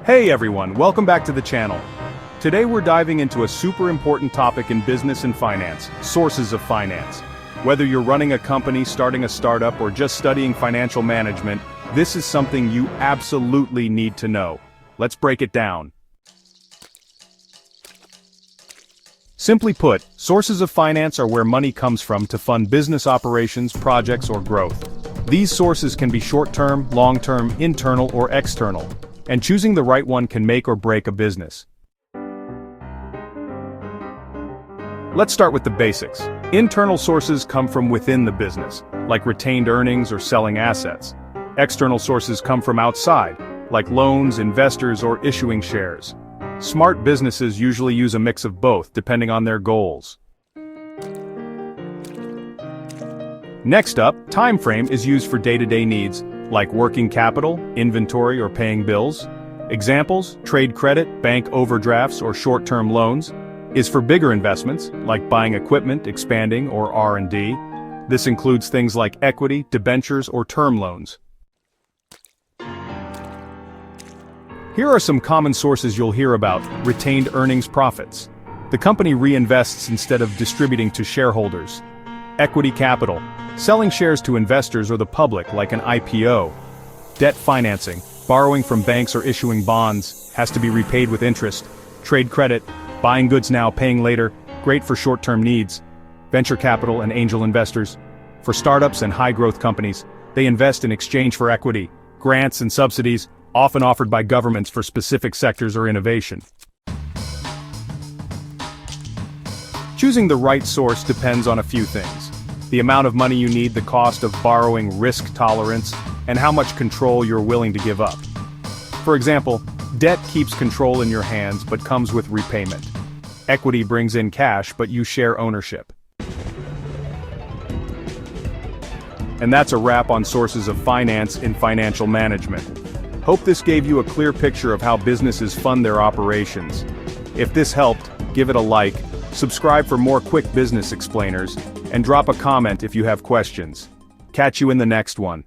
Hey everyone, welcome back to the channel. Today we're diving into a super important topic in business and finance, sources of finance. Whether you're running a company, starting a startup, or just studying financial management, this is something you absolutely need to know. Let's break it down. Simply put, sources of finance are where money comes from to fund business operations, projects, or growth. These sources can be short-term, long-term, internal, or external, and choosing the right one can make or break a business. Let's start with the basics. Internal sources come from within the business, like retained earnings or selling assets. External sources come from outside, like loans, investors, or issuing shares. Smart businesses usually use a mix of both, depending on their goals. Next up, time frame is used for day-to-day needs, like working capital, inventory, or paying bills. Examples: trade credit, bank overdrafts, or short-term loans. Is for bigger investments, like buying equipment, expanding, or R&D. This includes things like equity, debentures, or term loans. Here are some common sources you'll hear about: retained earnings, profits. The company reinvests instead of distributing to shareholders. Equity capital, selling shares to investors or the public like an IPO. Debt financing, borrowing from banks or issuing bonds, has to be repaid with interest. Trade credit, buying goods now, paying later, great for short-term needs. Venture capital and angel investors, for startups and high-growth companies, they invest in exchange for equity, grants and subsidies, often offered by governments for specific sectors or innovation. Choosing the right source depends on a few things: the amount of money you need, the cost of borrowing, risk tolerance, and how much control you're willing to give up. For example, debt keeps control in your hands but comes with repayment. Equity brings in cash but you share ownership. And that's a wrap on sources of finance in financial management. Hope this gave you a clear picture of how businesses fund their operations. If this helped, give it a like, subscribe for more quick business explainers, and drop a comment if you have questions. Catch you in the next one.